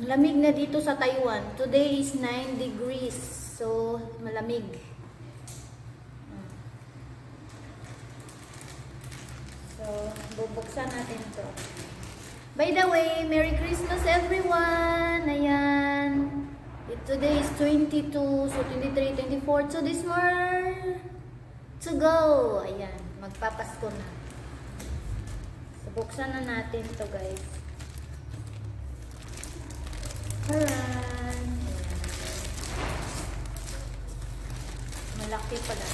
Ang lamig na dito sa Taiwan. Today is 9 degrees. So, malamig. So, bubuksan natin to. By the way, Merry Christmas everyone! Ayan. Today is 22. So, 23, 24. So, this more to go. Ayan. Magpapasko na. So, buksan na natin to guys. Ayan. Malaki pala.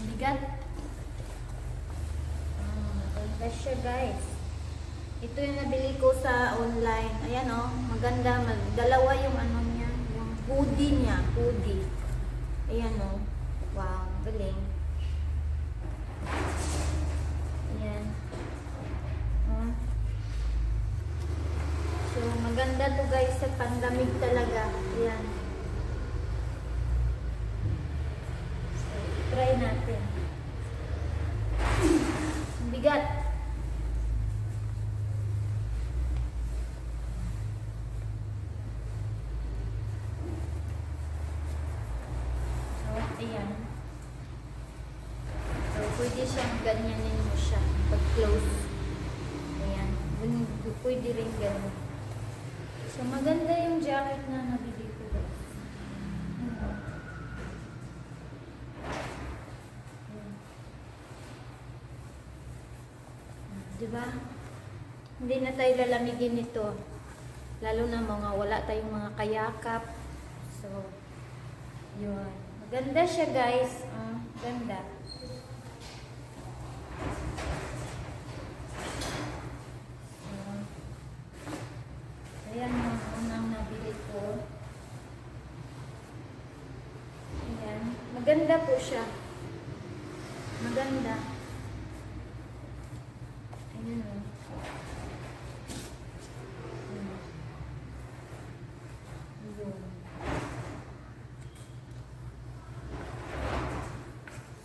Bigat. Maganda siya guys. Ito yung nabili ko sa online. Ayan o. Maganda. Dalawa yung ano niya. Yung hoodie niya. Hoodie. Ayan o. Wow. Galing. Ayan. So, maganda to guys sa panlamig talaga. Ayan. So, try natin. Bigat. So, ayan. So, pwede siyang ganyanin mo siya pag-close. Ayan. Pwede rin ganyan. So, maganda yung jacket na nabili ko guys. Diba? Hindi na tayo lalamigin nito. Lalo na wala tayong mga kayakap. So, yun. Maganda siya guys. Ganda. Ayan yung unang nabili ko. Ayan. Maganda po siya. Maganda. Ayan o. Ayan.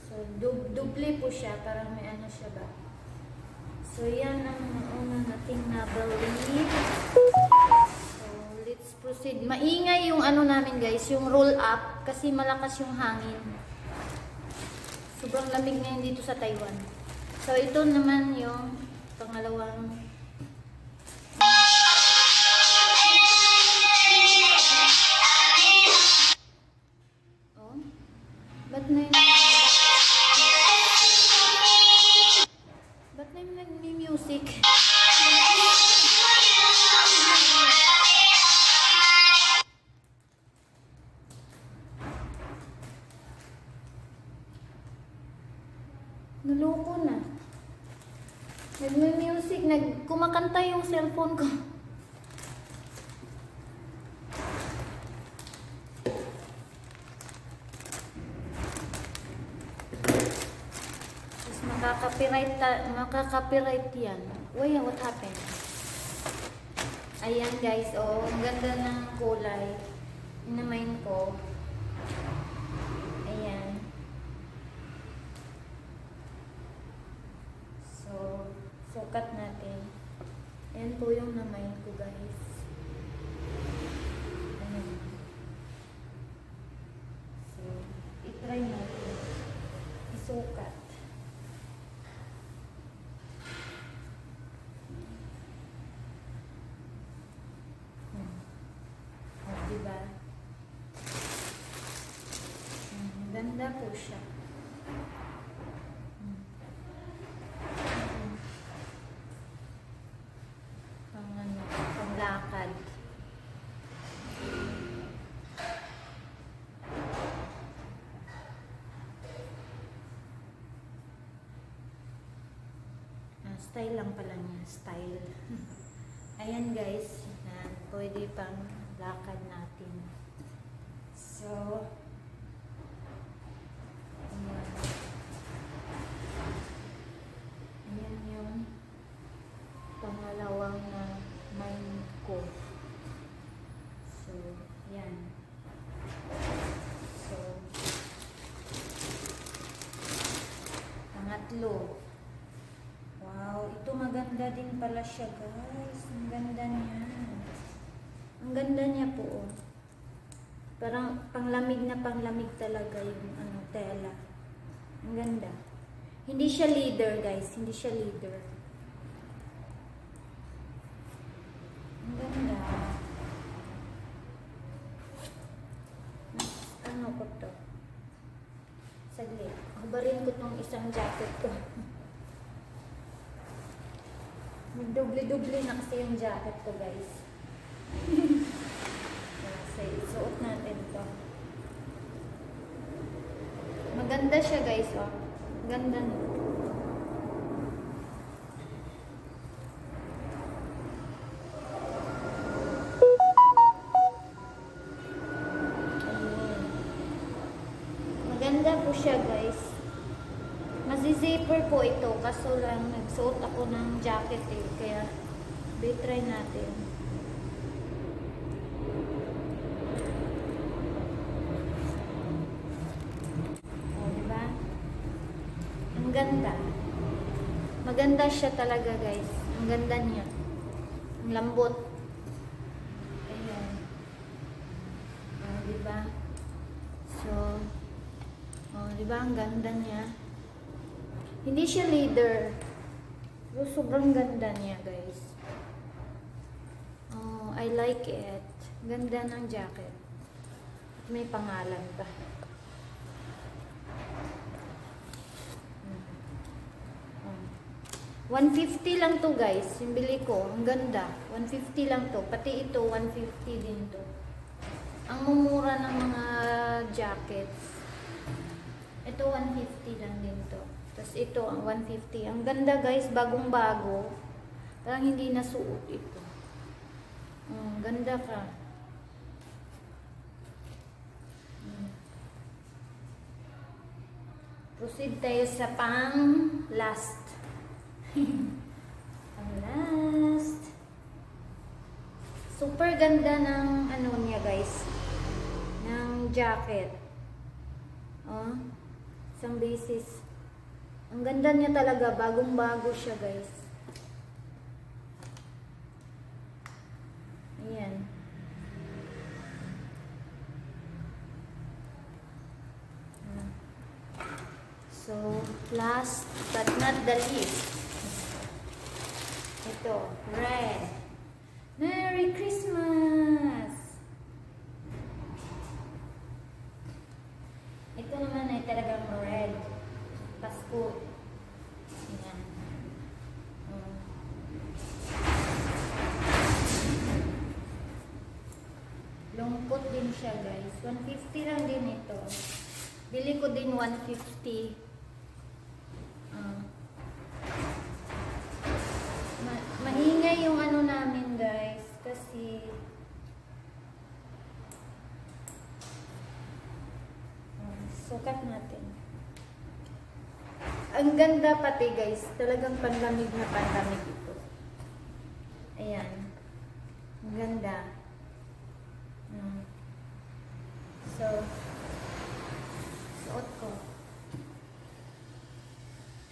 So, duble po siya. Parang may ano siya ba. So, yan ang una nating nabili. Let's proceed. Maingay yung ano namin guys, yung roll up kasi malakas yung hangin. Sobrang lamig ngayon dito sa Taiwan. So ito naman yung pangalawang ba't na yung nag-music? Naloko na. Nag-music, kumakanta yung cellphone ko. Tapos makaka-copyright yan. Wait, what happened? Ayan guys, oh, ang ganda ng kulay. Inamain ko. Ayan. So, sukat natin. Ayan po yung namain ko guys. Ayan. So, itry natin. Isukat. Diba? Ganda po siya. Panglakad. Style lang pala niya. Style. Ayan guys. Pwede pang lakad natin. So, ayan yung pangalawang na mind ko. So, yan. So, pangatlo. Wow, ito maganda. maganda din pala siya, guys. Ang ganda niya. Ang ganda niya po, oh. Parang panglamig na panglamig talaga yung ano, tela. Ang ganda. Hindi siya leather, guys. Hindi siya leather. Ang ganda. Ano ko to? Saglit. Hubarin ko tong isang jacket ko. Magdubli-dubli na kasi yung jacket ko, guys. Kasi suot natin to. Maganda siya, guys, oh. Ganda na. Maganda po siya, guys. Masi-zipper po ito. Kaso lang, nagsuot ako ng jacket eh. Kaya, try natin. O, diba? Ang ganda. Maganda siya talaga, guys. Ang ganda niya. Ang lambot. Ayan. O, diba? So, diba? Ang ganda niya. Hindi siya leather. Pero sobrang ganda niya, guys. Oh, I like it. Ganda ng jacket. May pangalan pa. 150 lang to, guys. Yung bili ko. Ang ganda. 150 lang to. Pati ito, 150 din to. Ang mumura ng mga jackets. Ito, 150 lang din to. Tapos ito, ang 150. Ang ganda, guys. Bagong-bago. Parang hindi nasuot ito. Ganda ka. Proceed tayo sa pang last. Ang last. Super ganda ng ano niya, guys. Ng jacket. Oh. Isang basis. Ang ganda niya talaga. Bagong-bago siya, guys. Ayan. So, last but not the least. Ito, red. Merry Christmas! Ito naman ay talagang red. Pasko. Ayan. Lungkot din siya, guys. 150 lang din ito. Bili ko din 150. Maingay yung ano namin, guys. Kasi sukat natin. Ang ganda pati, guys. Talagang panlamig na panlamig ito. Ayan. Ang ganda. So, suot ko.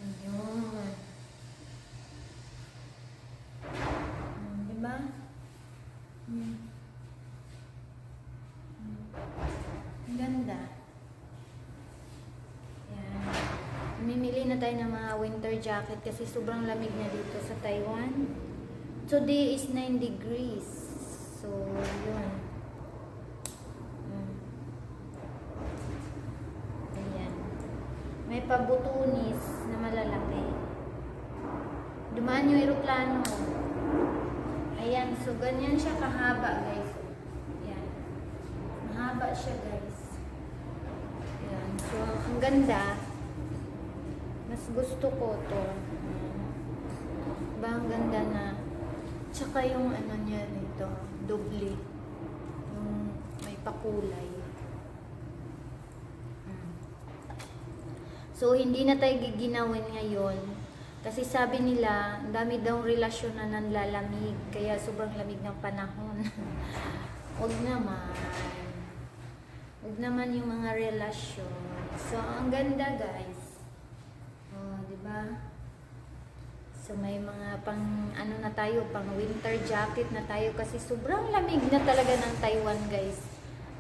Ayun. Diba? Ang ganda. Ayan. Mamimili na tayo ng mga winter jacket kasi sobrang lamig na dito sa Taiwan. Today is 9 degrees. So, yun. Ayan. May pabutunis na malalaki. Dumaan yung aeroplano. Ayan. So, ganyan siya kahaba, guys. Ayan. Mahaba siya, guys. Ayan. So, ang ganda. Mas gusto ko to. Diba, ang ganda na. Tsaka yung ano niya nito, doble. Yung may pakulay. So, hindi na tayo giginawin ngayon. Kasi sabi nila, ang dami daw relasyon na nanlalamig. Kaya sobrang lamig ng panahon. Huwag naman. Huwag naman yung mga relasyon. So, ang ganda, guys. Oh, diba? So may mga pang ano na tayo, pang winter jacket na tayo kasi sobrang lamig na talaga ng Taiwan, guys.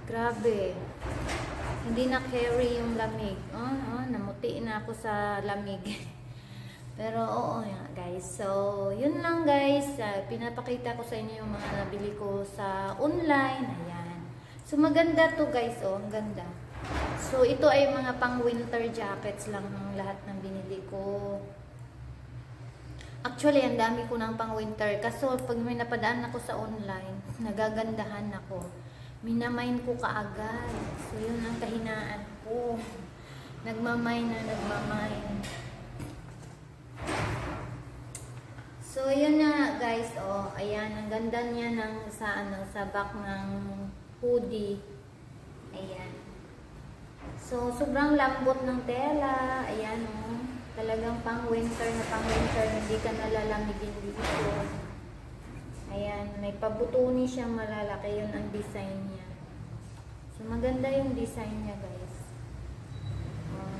Grabe. Hindi na carry yung lamig. Namuti na ako sa lamig. Pero oo nga, guys. So yun lang, guys. Pinapakita ko sa inyo yung mga nabili ko sa online. Ayan. So maganda to, guys. Oh, ang ganda. So ito ay mga pang winter jackets lang ng lahat ng binili ko. Actually, ang dami ko ng pang winter. Kaso, pag may napadaan ako sa online, nagagandahan ako. Minamain ko kaagad. So, yun ang kahinaan ko. Nagmamain na nagmamain. So, yun na, guys. Oh, ayan. Ang ganda niya ng, sa back ng hoodie. Ayan. So, sobrang lambot ng tela. Ayan, oh. Talagang pang winter, hindi ka nalalamigin dito. Ayan, may pabutuni siyang malalaki, yun ang design niya. So maganda yung design niya, guys. Oh.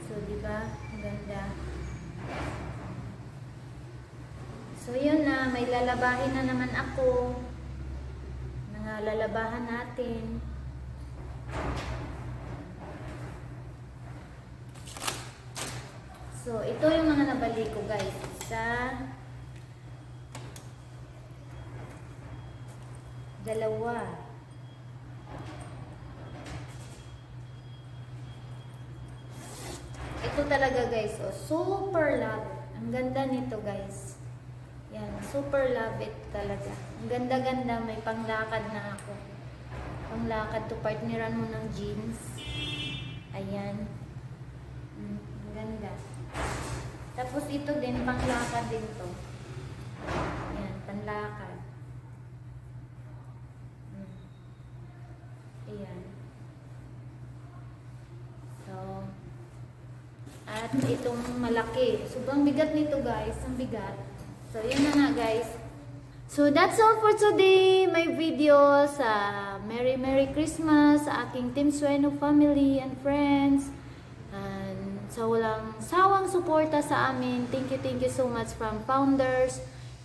So diba, maganda. So yun na, may lalabahin na naman ako. Lalabahan natin. So, ito yung mga nabali ko, guys. Isa, dalawa, ito talaga, guys. Oh, super love. Ang ganda nito, guys. Yan, super love it talaga. Ang ganda-ganda. May panglakad na ako. Panglakad to, partneran mo ng jeans. Ayan. Ang ganda. Tapos ito din, panglakad din to. Ayan, panlakad. Ayan. So, at itong malaki. Sobrang bigat nito, guys. Ang bigat. So, yun na nga, guys. So, that's all for today. My video sa Merry Christmas sa aking Team Sueno family and friends. Sa walang sawang suporta sa amin. Thank you so much from founders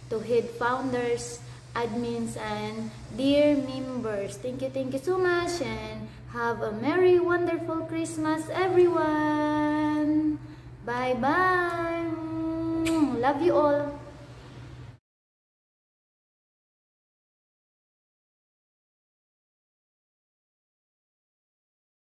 to head founders, admins, and dear members. Thank you so much, and have a merry, wonderful Christmas, everyone. Bye-bye. Love you all.